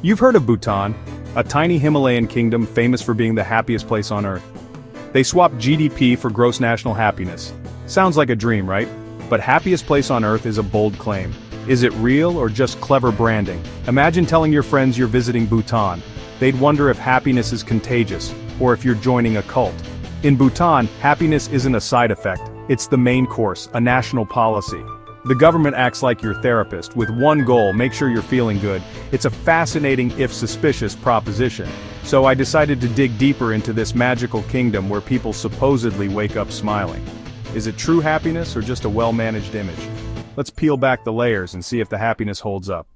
You've heard of Bhutan, a tiny Himalayan kingdom famous for being the happiest place on Earth. They swap GDP for gross national happiness. Sounds like a dream, right? But happiest place on Earth is a bold claim. Is it real or just clever branding? Imagine telling your friends you're visiting Bhutan. They'd wonder if happiness is contagious, or if you're joining a cult. In Bhutan, happiness isn't a side effect, it's the main course, a national policy. The government acts like your therapist, with one goal: make sure you're feeling good. It's a fascinating, if suspicious, proposition. So I decided to dig deeper into this magical kingdom where people supposedly wake up smiling. Is it true happiness or just a well-managed image? Let's peel back the layers and see if the happiness holds up.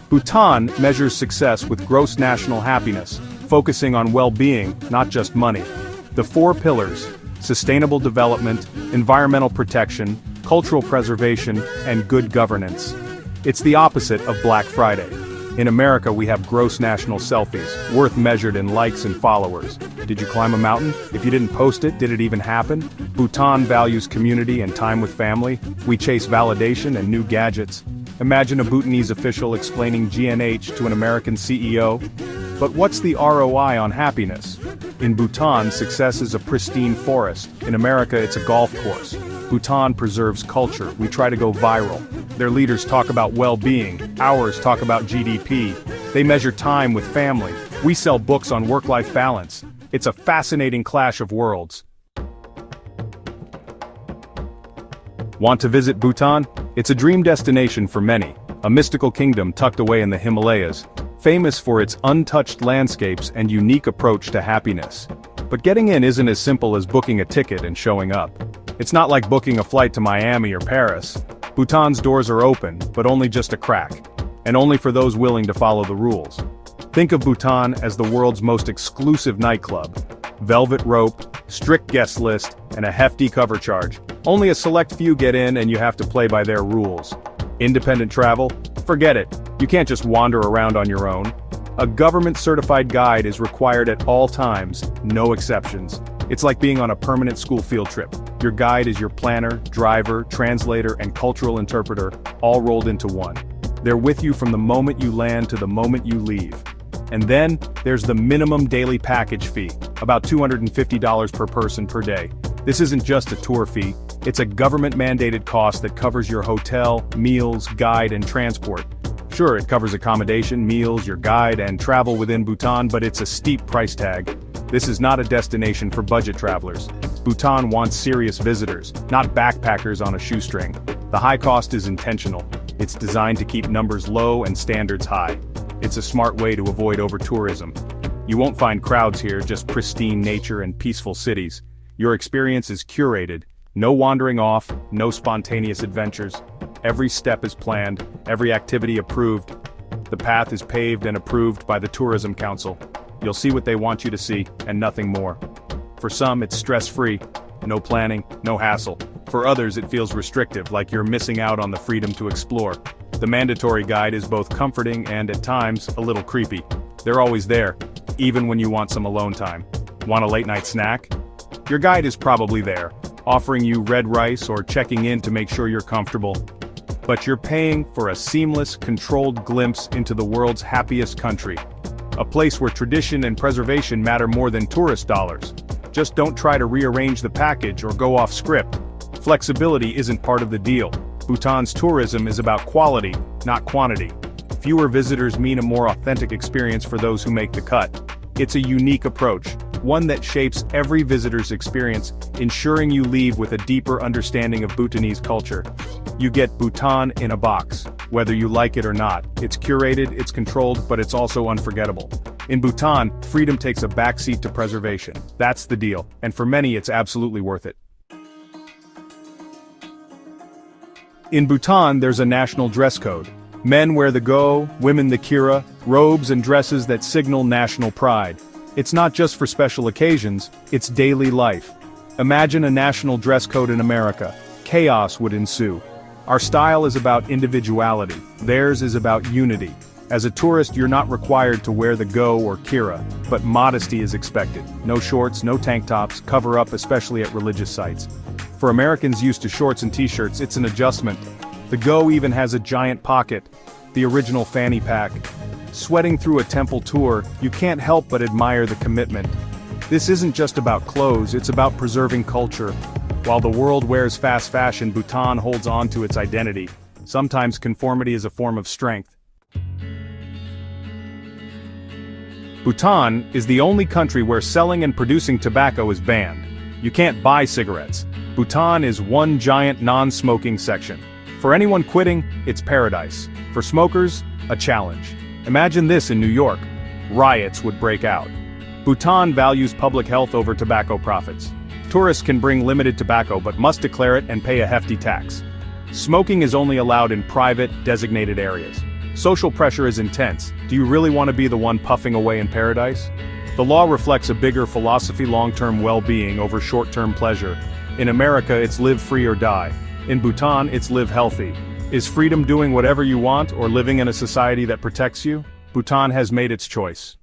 Bhutan measures success with gross national happiness, focusing on well-being, not just money. The 4 pillars: sustainable development, environmental protection, cultural preservation, and good governance. It's the opposite of Black Friday. In America, we have gross national selfies, worth measured in likes and followers. Did you climb a mountain? If you didn't post it, did it even happen? Bhutan values community and time with family. We chase validation and new gadgets. Imagine a Bhutanese official explaining GNH to an American CEO. But what's the ROI on happiness? In Bhutan, success is a pristine forest. In America, it's a golf course. Bhutan preserves culture. We try to go viral. Their leaders talk about well-being. Ours talk about GDP. They measure time with family. We sell books on work-life balance. It's a fascinating clash of worlds. Want to visit Bhutan? It's a dream destination for many. A mystical kingdom tucked away in the Himalayas, famous for its untouched landscapes and unique approach to happiness. But getting in isn't as simple as booking a ticket and showing up. It's not like booking a flight to Miami or Paris. Bhutan's doors are open, but only just a crack. And only for those willing to follow the rules. Think of Bhutan as the world's most exclusive nightclub. Velvet rope, strict guest list, and a hefty cover charge. Only a select few get in and you have to play by their rules. Independent travel? Forget it. You can't just wander around on your own. A government-certified guide is required at all times, no exceptions. It's like being on a permanent school field trip. Your guide is your planner, driver, translator, and cultural interpreter, all rolled into one. They're with you from the moment you land to the moment you leave. And then, there's the minimum daily package fee, about $250 per person per day. This isn't just a tour fee, it's a government-mandated cost that covers your hotel, meals, guide, and transport. Sure, it covers accommodation, meals, your guide, and travel within Bhutan, but it's a steep price tag. This is not a destination for budget travelers. Bhutan wants serious visitors, not backpackers on a shoestring. The high cost is intentional. It's designed to keep numbers low and standards high. It's a smart way to avoid over-tourism. You won't find crowds here, just pristine nature and peaceful cities. Your experience is curated. No wandering off, no spontaneous adventures. Every step is planned, every activity approved. The path is paved and approved by the Tourism Council. You'll see what they want you to see, and nothing more. For some, it's stress-free. No planning, no hassle. For others, it feels restrictive, like you're missing out on the freedom to explore. The mandatory guide is both comforting and, at times, a little creepy. They're always there, even when you want some alone time. Want a late-night snack? Your guide is probably there, offering you red rice or checking in to make sure you're comfortable. But you're paying for a seamless, controlled glimpse into the world's happiest country. A place where tradition and preservation matter more than tourist dollars. Just don't try to rearrange the package or go off script. Flexibility isn't part of the deal. Bhutan's tourism is about quality, not quantity. Fewer visitors mean a more authentic experience for those who make the cut. It's a unique approach, one that shapes every visitor's experience, ensuring you leave with a deeper understanding of Bhutanese culture. You get Bhutan in a box, whether you like it or not. It's curated, it's controlled, but it's also unforgettable. In Bhutan, freedom takes a backseat to preservation. That's the deal, and for many it's absolutely worth it. In Bhutan, there's a national dress code. Men wear the go, women the kira, robes and dresses that signal national pride. It's not just for special occasions, it's daily life. Imagine a national dress code in America. Chaos would ensue. Our style is about individuality, theirs is about unity. As a tourist, you're not required to wear the go or kira, but modesty is expected. No shorts, no tank tops, cover up especially at religious sites. For Americans used to shorts and t-shirts, it's an adjustment. The Go even has a giant pocket, the original fanny pack. Sweating through a temple tour, you can't help but admire the commitment. This isn't just about clothes, it's about preserving culture. While the world wears fast fashion, Bhutan holds on to its identity. Sometimes conformity is a form of strength. Bhutan is the only country where selling and producing tobacco is banned. You can't buy cigarettes. Bhutan is one giant non-smoking section. For anyone quitting, it's paradise. For smokers, a challenge. Imagine this in New York. Riots would break out. Bhutan values public health over tobacco profits. Tourists can bring limited tobacco but must declare it and pay a hefty tax. Smoking is only allowed in private, designated areas. Social pressure is intense. Do you really want to be the one puffing away in paradise? The law reflects a bigger philosophy: long-term well-being over short-term pleasure. In America, it's live free or die. In Bhutan, it's live healthy. Is freedom doing whatever you want or living in a society that protects you? Bhutan has made its choice.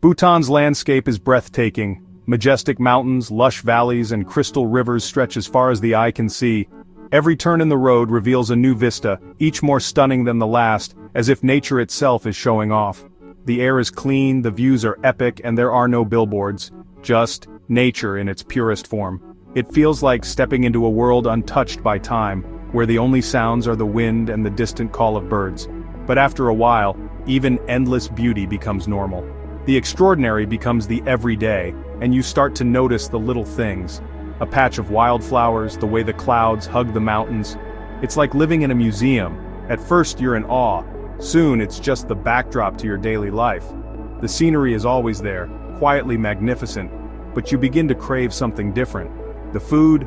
Bhutan's landscape is breathtaking. Majestic mountains, lush valleys, and crystal rivers stretch as far as the eye can see. Every turn in the road reveals a new vista, each more stunning than the last, as if nature itself is showing off. The air is clean, the views are epic, and there are no billboards. Just nature in its purest form. It feels like stepping into a world untouched by time, where the only sounds are the wind and the distant call of birds. But after a while, even endless beauty becomes normal. The extraordinary becomes the everyday, and you start to notice the little things. A patch of wildflowers, the way the clouds hug the mountains. It's like living in a museum. At first you're in awe. Soon it's just the backdrop to your daily life. The scenery is always there, quietly magnificent, but you begin to crave something different. The food?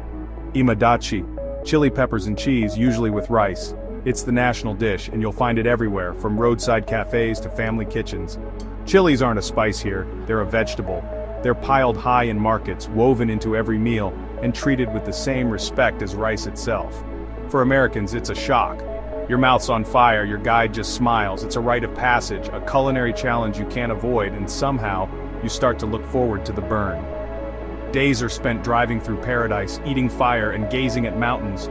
Imadachi, chili peppers and cheese, usually with rice. It's the national dish, and you'll find it everywhere, from roadside cafes to family kitchens. Chilies aren't a spice here, they're a vegetable. They're piled high in markets, woven into every meal, and treated with the same respect as rice itself. For Americans, it's a shock. Your mouth's on fire, your guide just smiles. It's a rite of passage, a culinary challenge you can't avoid, and somehow, you start to look forward to the burn. Days are spent driving through paradise, eating fire and gazing at mountains.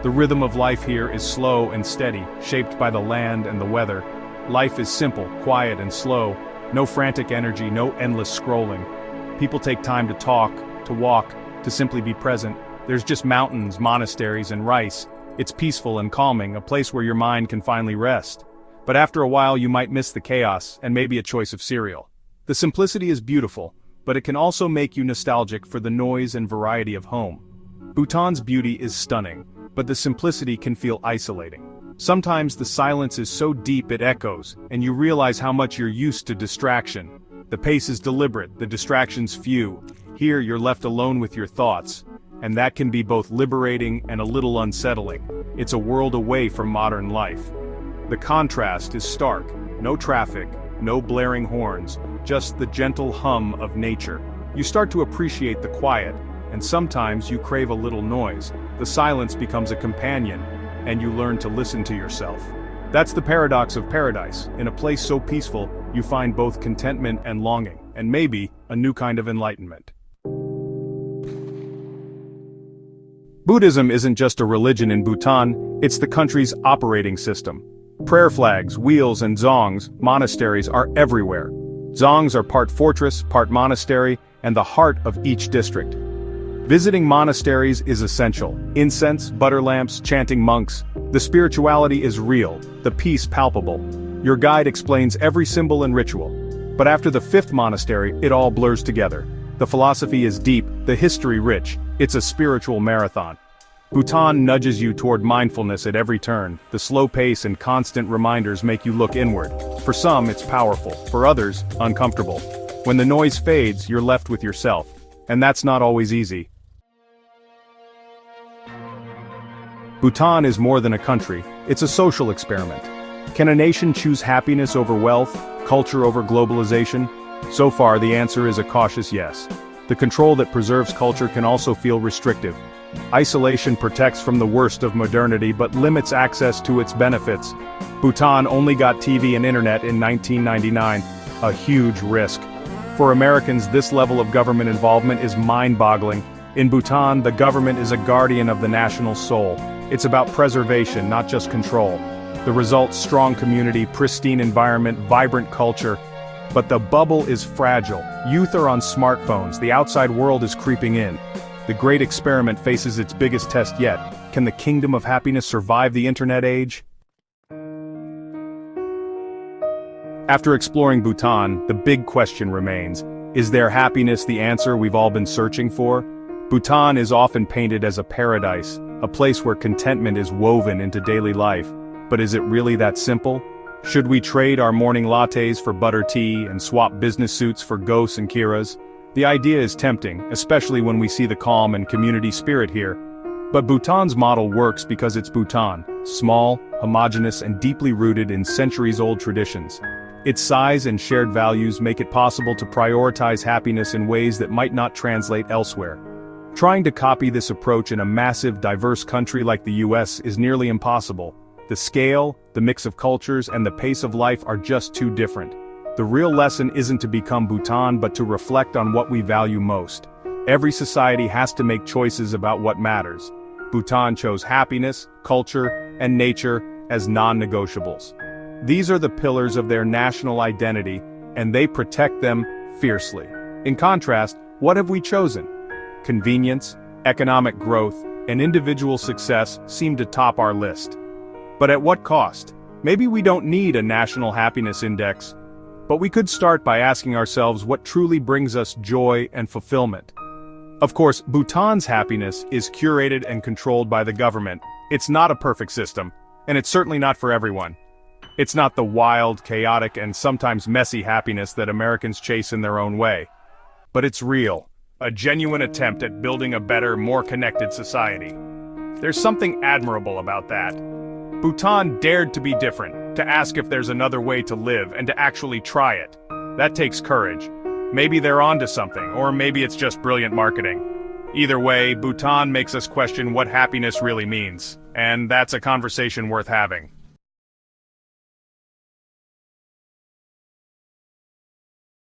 The rhythm of life here is slow and steady, shaped by the land and the weather. Life is simple, quiet and slow. No frantic energy, no endless scrolling. People take time to talk, to walk, to simply be present. There's just mountains, monasteries, and rice. It's peaceful and calming, a place where your mind can finally rest. But after a while you might miss the chaos, and maybe a choice of cereal. The simplicity is beautiful, but it can also make you nostalgic for the noise and variety of home. Bhutan's beauty is stunning, but the simplicity can feel isolating. Sometimes the silence is so deep it echoes, and you realize how much you're used to distraction. The pace is deliberate, the distractions few. Here you're left alone with your thoughts, and that can be both liberating and a little unsettling. It's a world away from modern life. The contrast is stark. No traffic, no blaring horns, just the gentle hum of nature. You start to appreciate the quiet, and sometimes you crave a little noise. The silence becomes a companion, and you learn to listen to yourself. That's the paradox of paradise. In a place so peaceful, you find both contentment and longing, and maybe a new kind of enlightenment. Buddhism isn't just a religion in Bhutan, it's the country's operating system. Prayer flags, wheels, and dzongs, monasteries, are everywhere. Dzongs are part fortress, part monastery, and the heart of each district. Visiting monasteries is essential. Incense, butter lamps, chanting monks. The spirituality is real, the peace palpable. Your guide explains every symbol and ritual. But after the 5th monastery, it all blurs together. The philosophy is deep, the history rich. It's a spiritual marathon. Bhutan nudges you toward mindfulness at every turn. The slow pace and constant reminders make you look inward. For some, it's powerful. For others, uncomfortable. When the noise fades, you're left with yourself. And that's not always easy. Bhutan is more than a country, it's a social experiment. Can a nation choose happiness over wealth, culture over globalization? So far, the answer is a cautious yes. The control that preserves culture can also feel restrictive. Isolation protects from the worst of modernity but limits access to its benefits. Bhutan only got TV and internet in 1999, a huge risk. For Americans, this level of government involvement is mind-boggling. In Bhutan, the government is a guardian of the national soul. It's about preservation, not just control. The result: strong community, pristine environment, vibrant culture. But the bubble is fragile. Youth are on smartphones, the outside world is creeping in. The great experiment faces its biggest test yet. Can the kingdom of happiness survive the internet age? After exploring Bhutan, the big question remains: is their happiness the answer we've all been searching for? Bhutan is often painted as a paradise, a place where contentment is woven into daily life. But is it really that simple? Should we trade our morning lattes for butter tea and swap business suits for ghosts and kiras? The idea is tempting, especially when we see the calm and community spirit here. But Bhutan's model works because it's Bhutan, small, homogeneous, and deeply rooted in centuries-old traditions. Its size and shared values make it possible to prioritize happiness in ways that might not translate elsewhere. Trying to copy this approach in a massive, diverse country like the US is nearly impossible. The scale, the mix of cultures, and the pace of life are just too different. The real lesson isn't to become Bhutan but to reflect on what we value most. Every society has to make choices about what matters. Bhutan chose happiness, culture, and nature as non-negotiables. These are the pillars of their national identity, and they protect them fiercely. In contrast, what have we chosen? Convenience, economic growth, and individual success seem to top our list. But at what cost? Maybe we don't need a national happiness index, but we could start by asking ourselves what truly brings us joy and fulfillment. Of course, Bhutan's happiness is curated and controlled by the government. It's not a perfect system, and it's certainly not for everyone. It's not the wild, chaotic, and sometimes messy happiness that Americans chase in their own way. But it's real, a genuine attempt at building a better, more connected society. There's something admirable about that. Bhutan dared to be different, to ask if there's another way to live, and to actually try it. That takes courage. Maybe they're onto something, or maybe it's just brilliant marketing. Either way, Bhutan makes us question what happiness really means, and that's a conversation worth having.